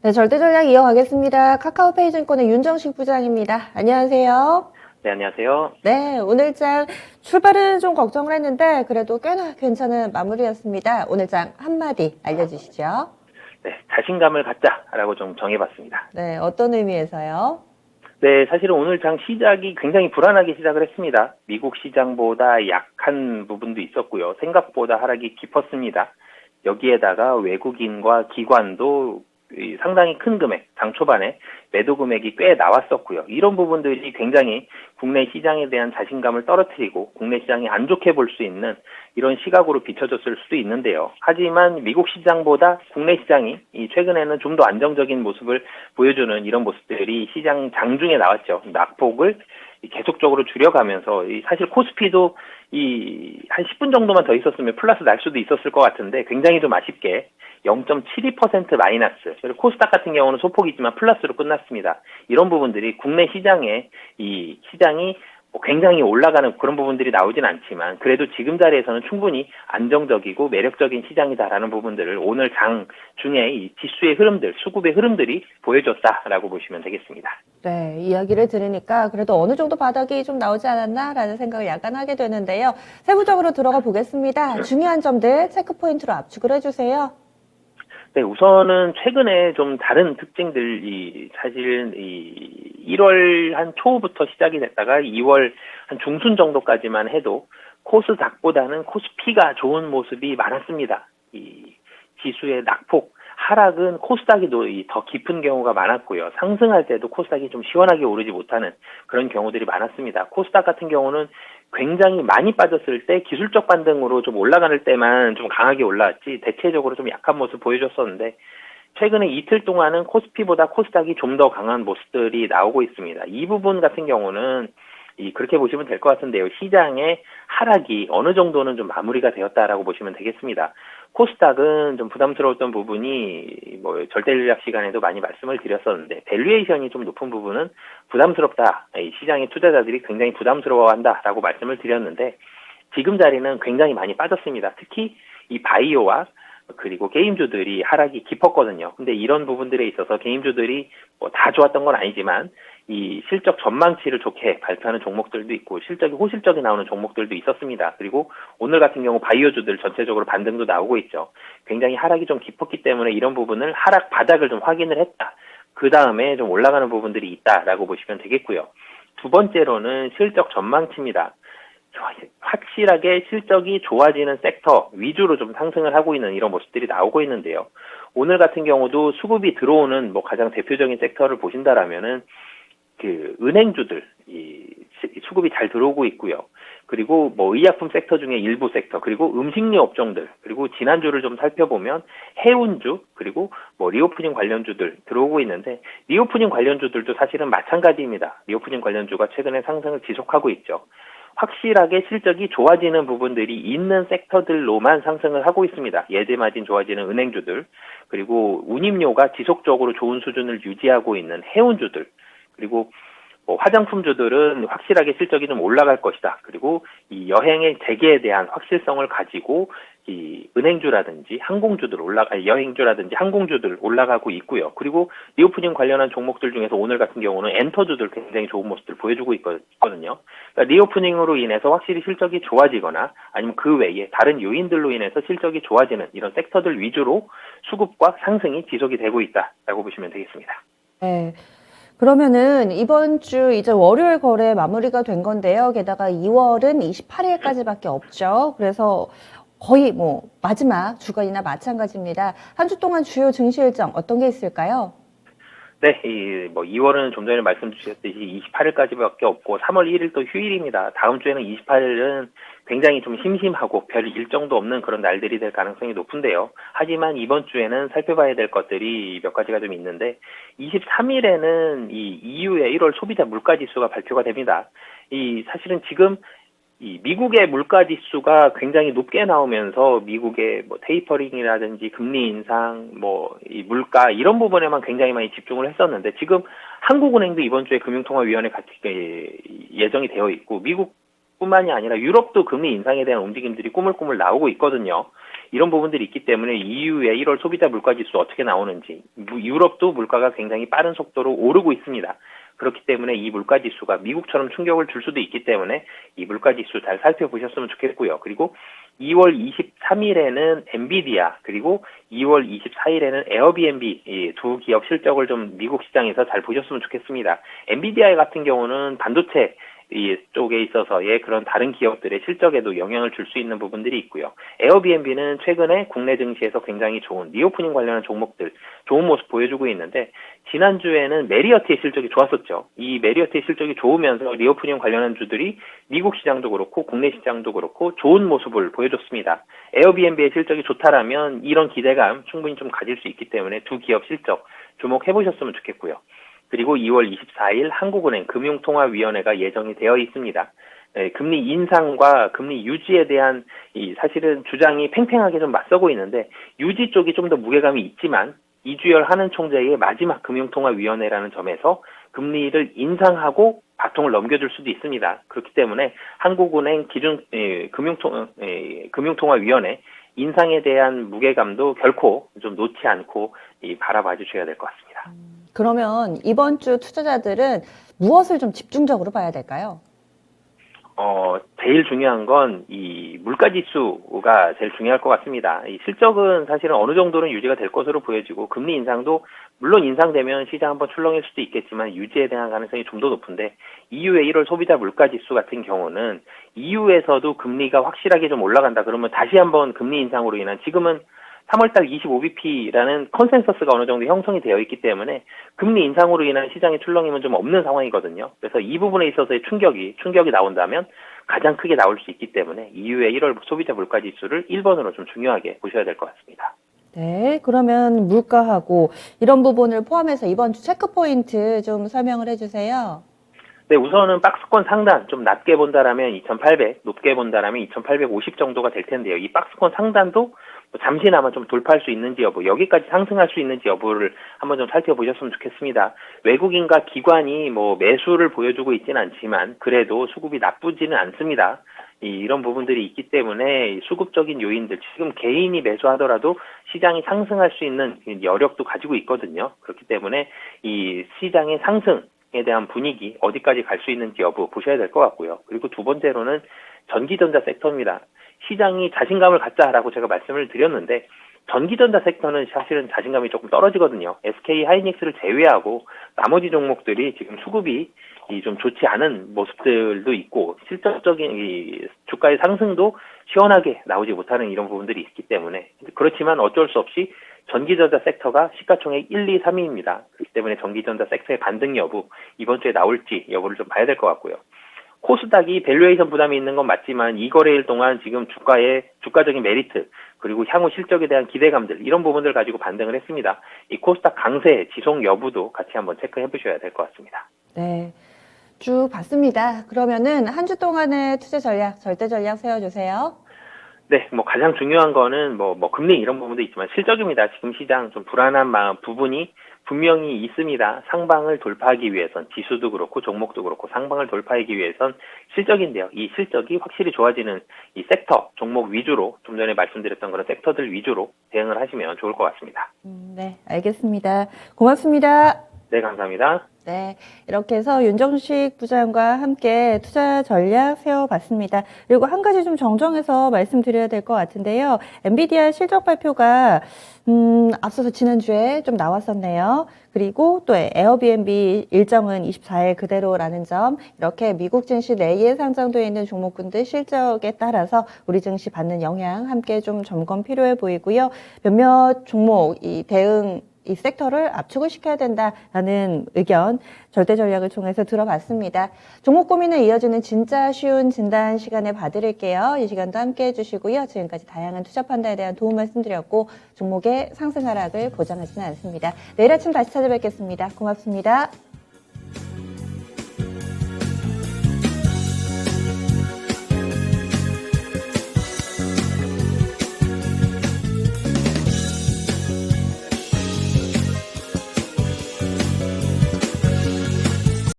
네, 절대전략 이어가겠습니다. 카카오페이증권의 윤정식 부장입니다. 안녕하세요. 네, 안녕하세요. 네, 오늘 장 출발은 좀 걱정을 했는데 그래도 꽤나 괜찮은 마무리였습니다. 오늘 장 한마디 알려주시죠. 네, 자신감을 갖자라고 좀 정해봤습니다. 네, 어떤 의미에서요? 네, 사실은 오늘 장 시작이 굉장히 불안하게 시작을 했습니다. 미국 시장보다 약한 부분도 있었고요. 생각보다 하락이 깊었습니다. 여기에다가 외국인과 기관도 상당히 큰 금액, 장 초반에 매도 금액이 꽤 나왔었고요. 이런 부분들이 굉장히 국내 시장에 대한 자신감을 떨어뜨리고 국내 시장이 안 좋게 볼 수 있는 이런 시각으로 비춰졌을 수도 있는데요. 하지만 미국 시장보다 국내 시장이 최근에는 좀 더 안정적인 모습을 보여주는 이런 모습들이 시장 장중에 나왔죠. 낙폭을 계속적으로 줄여가면서 사실 코스피도 한 10분 정도만 더 있었으면 플러스 날 수도 있었을 것 같은데 굉장히 좀 아쉽게 0.72% 마이너스. 그리고 코스닥 같은 경우는 소폭이지만 플러스로 끝났습니다. 이런 부분들이 국내 시장에 시장이 굉장히 올라가는 그런 부분들이 나오진 않지만 그래도 지금 자리에서는 충분히 안정적이고 매력적인 시장이다라는 부분들을 오늘 장 중에 이 지수의 흐름들, 수급의 흐름들이 보여줬다라고 보시면 되겠습니다. 네, 이야기를 들으니까 그래도 어느 정도 바닥이 좀 나오지 않았나라는 생각을 약간 하게 되는데요. 세부적으로 들어가 보겠습니다. 중요한 점들 체크 포인트로 압축을 해주세요. 네, 우선은 최근에 좀 다른 특징들, 사실 1월 한 초부터 시작이 됐다가 2월 한 중순 정도까지만 해도 코스닥보다는 코스피가 좋은 모습이 많았습니다. 지수의 낙폭, 하락은 코스닥이 더 깊은 경우가 많았고요. 상승할 때도 코스닥이 좀 시원하게 오르지 못하는 그런 경우들이 많았습니다. 코스닥 같은 경우는 굉장히 많이 빠졌을 때 기술적 반등으로 좀 올라가는 때만 좀 강하게 올라왔지 대체적으로 좀 약한 모습 보여줬었는데 최근에 이틀 동안은 코스피보다 코스닥이 좀 더 강한 모습들이 나오고 있습니다. 이 부분 같은 경우는 그렇게 보시면 될 것 같은데요. 시장의 하락이 어느 정도는 좀 마무리가 되었다라고 보시면 되겠습니다. 코스닥은 좀 부담스러웠던 부분이 절대전략 시간에도 많이 말씀을 드렸었는데 밸류에이션이 좀 높은 부분은 부담스럽다. 시장의 투자자들이 굉장히 부담스러워한다라고 말씀을 드렸는데 지금 자리는 굉장히 많이 빠졌습니다. 특히 이 바이오와 그리고 게임주들이 하락이 깊었거든요. 근데 이런 부분들에 있어서 게임주들이 다 좋았던 건 아니지만 이 실적 전망치를 좋게 발표하는 종목들도 있고 실적이 호실적이 나오는 종목들도 있었습니다. 그리고 오늘 같은 경우 바이오주들 전체적으로 반등도 나오고 있죠. 굉장히 하락이 좀 깊었기 때문에 이런 부분을 하락 바닥을 좀 확인을 했다. 그 다음에 좀 올라가는 부분들이 있다라고 보시면 되겠고요. 두 번째로는 실적 전망치입니다. 확실하게 실적이 좋아지는 섹터 위주로 좀 상승을 하고 있는 이런 모습들이 나오고 있는데요. 오늘 같은 경우도 수급이 들어오는 가장 대표적인 섹터를 보신다라면은 은행주들 수급이 잘 들어오고 있고요. 그리고 의약품 섹터 중에 일부 섹터 그리고 음식료 업종들 그리고 지난주를 좀 살펴보면 해운주 그리고 리오프닝 관련주들 들어오고 있는데 리오프닝 관련주들도 사실은 마찬가지입니다. 리오프닝 관련주가 최근에 상승을 지속하고 있죠. 확실하게 실적이 좋아지는 부분들이 있는 섹터들로만 상승을 하고 있습니다. 예대 마진 좋아지는 은행주들 그리고 운임료가 지속적으로 좋은 수준을 유지하고 있는 해운주들 그리고 화장품주들은 확실하게 실적이 좀 올라갈 것이다. 그리고 이 여행의 재개에 대한 확실성을 가지고 이 은행주라든지 여행주라든지 항공주들 올라가고 있고요. 그리고 리오프닝 관련한 종목들 중에서 오늘 같은 경우는 엔터주들 굉장히 좋은 모습들 보여주고 있거든요. 그러니까 리오프닝으로 인해서 확실히 실적이 좋아지거나 아니면 그 외에 다른 요인들로 인해서 실적이 좋아지는 이런 섹터들 위주로 수급과 상승이 지속이 되고 있다라고 보시면 되겠습니다. 네. 그러면은 이번 주 이제 월요일 거래 마무리가 된 건데요. 게다가 2월은 28일까지밖에 없죠. 그래서 거의 마지막 주간이나 마찬가지입니다. 한 주 동안 주요 증시 일정 어떤 게 있을까요? 네, 2월은 좀 전에 말씀 주셨듯이 28일까지밖에 없고 3월 1일 또 휴일입니다. 다음 주에는 28일은 굉장히 좀 심심하고 별 일정도 없는 그런 날들이 될 가능성이 높은데요. 하지만 이번 주에는 살펴봐야 될 것들이 몇 가지가 좀 있는데 23일에는 이 EU의 1월 소비자 물가 지수가 발표가 됩니다. 사실은 지금 미국의 물가 지수가 굉장히 높게 나오면서 미국의 테이퍼링이라든지 금리 인상, 이 물가 이런 부분에만 굉장히 많이 집중을 했었는데 지금 한국은행도 이번 주에 금융통화위원회 같이 예정이 되어 있고 미국뿐만이 아니라 유럽도 금리 인상에 대한 움직임들이 꾸물꾸물 나오고 있거든요. 이런 부분들이 있기 때문에 EU의 1월 소비자 물가지수 어떻게 나오는지, 유럽도 물가가 굉장히 빠른 속도로 오르고 있습니다. 그렇기 때문에 이 물가지수가 미국처럼 충격을 줄 수도 있기 때문에 이 물가지수 잘 살펴보셨으면 좋겠고요. 그리고 2월 23일에는 엔비디아, 그리고 2월 24일에는 에어비앤비 이 두 기업 실적을 좀 미국 시장에서 잘 보셨으면 좋겠습니다. 엔비디아 같은 경우는 반도체 이 쪽에 있어서의 그런 다른 기업들의 실적에도 영향을 줄 수 있는 부분들이 있고요. 에어비앤비는 최근에 국내 증시에서 굉장히 좋은 리오프닝 관련한 종목들 좋은 모습 보여주고 있는데, 지난주에는 메리어트의 실적이 좋았었죠. 이 메리어트의 실적이 좋으면서 리오프닝 관련한 주들이 미국 시장도 그렇고 국내 시장도 그렇고 좋은 모습을 보여줬습니다. 에어비앤비의 실적이 좋다라면 이런 기대감 충분히 좀 가질 수 있기 때문에 두 기업 실적 주목해 보셨으면 좋겠고요. 그리고 2월 24일 한국은행 금융통화위원회가 예정이 되어 있습니다. 금리 인상과 금리 유지에 대한 사실은 주장이 팽팽하게 좀 맞서고 있는데, 유지 쪽이 좀 더 무게감이 있지만 이주열 하는 총재의 마지막 금융통화위원회라는 점에서 금리를 인상하고 바통을 넘겨줄 수도 있습니다. 그렇기 때문에 한국은행 기준 금융통화위원회 인상에 대한 무게감도 결코 좀 놓지 않고 바라봐 주셔야 될 것 같습니다. 그러면 이번 주 투자자들은 무엇을 좀 집중적으로 봐야 될까요? 제일 중요한 건 이 물가지수가 제일 중요할 것 같습니다. 이 실적은 사실은 어느 정도는 유지가 될 것으로 보여지고, 금리 인상도 물론 인상되면 시장 한번 출렁일 수도 있겠지만 유지에 대한 가능성이 좀 더 높은데, EU의 1월 소비자 물가지수 같은 경우는 EU에서도 금리가 확실하게 좀 올라간다 그러면 다시 한번 금리 인상으로 인한, 지금은 3월달 25bp라는 컨센서스가 어느 정도 형성이 되어 있기 때문에 금리 인상으로 인한 시장의 출렁임은 좀 없는 상황이거든요. 그래서 이 부분에 있어서의 충격이 나온다면 가장 크게 나올 수 있기 때문에 EU의 1월 소비자 물가지수를 1번으로 좀 중요하게 보셔야 될 것 같습니다. 네, 그러면 물가하고 이런 부분을 포함해서 이번 주 체크 포인트 좀 설명을 해주세요. 네, 우선은 박스권 상단 좀 낮게 본다라면 2,800, 높게 본다라면 2,850 정도가 될 텐데요. 이 박스권 상단도 잠시나마 좀 돌파할 수 있는지 여부, 여기까지 상승할 수 있는지 여부를 한번 좀 살펴보셨으면 좋겠습니다. 외국인과 기관이 매수를 보여주고 있지는 않지만 그래도 수급이 나쁘지는 않습니다. 이런 부분들이 있기 때문에 수급적인 요인들, 지금 개인이 매수하더라도 시장이 상승할 수 있는 여력도 가지고 있거든요. 그렇기 때문에 이 시장의 상승에 대한 분위기 어디까지 갈 수 있는지 여부 보셔야 될 것 같고요. 그리고 두 번째로는 전기전자 섹터입니다. 시장이 자신감을 갖자라고 제가 말씀을 드렸는데, 전기전자 섹터는 사실은 자신감이 조금 떨어지거든요. SK 하이닉스를 제외하고 나머지 종목들이 지금 수급이 좀 좋지 않은 모습들도 있고, 실질적인 이 주가의 상승도 시원하게 나오지 못하는 이런 부분들이 있기 때문에, 그렇지만 어쩔 수 없이 전기전자 섹터가 시가총액 1, 2, 3위입니다. 그렇기 때문에 전기전자 섹터의 반등 여부, 이번 주에 나올지 여부를 좀 봐야 될 것 같고요. 코스닥이 밸류에이션 부담이 있는 건 맞지만 이 거래일 동안 지금 주가적인 메리트, 그리고 향후 실적에 대한 기대감들, 이런 부분들 가지고 반등을 했습니다. 이 코스닥 강세 지속 여부도 같이 한번 체크해 보셔야 될 것 같습니다. 네, 쭉 봤습니다. 그러면은 한 주 동안의 투자 전략, 절대 전략 세워주세요. 네, 가장 중요한 거는 금리 이런 부분도 있지만 실적입니다. 지금 시장 좀 불안한 부분이 분명히 있습니다. 상방을 돌파하기 위해선, 지수도 그렇고 종목도 그렇고 상방을 돌파하기 위해선 실적인데요. 이 실적이 확실히 좋아지는 이 섹터, 종목 위주로, 좀 전에 말씀드렸던 그런 섹터들 위주로 대응을 하시면 좋을 것 같습니다. 네, 알겠습니다. 고맙습니다. 네, 감사합니다. 네, 이렇게 해서 윤정식 부장과 함께 투자 전략 세워봤습니다. 그리고 한 가지 좀 정정해서 말씀드려야 될 것 같은데요. 엔비디아 실적 발표가 앞서서 지난주에 좀 나왔었네요. 그리고 또 에어비앤비 일정은 24일 그대로라는 점, 이렇게 미국 증시 내에 상장되어 있는 종목군들 실적에 따라서 우리 증시 받는 영향 함께 좀 점검 필요해 보이고요. 몇몇 종목 이 대응 이 섹터를 압축을 시켜야 된다라는 의견 절대 전략을 통해서 들어봤습니다. 종목 고민을 이어주는 진짜 쉬운 진단 시간에 봐드릴게요. 이 시간도 함께 해주시고요. 지금까지 다양한 투자 판단에 대한 도움 말씀드렸고 종목의 상승 하락을 보장하지는 않습니다. 내일 아침 다시 찾아뵙겠습니다. 고맙습니다.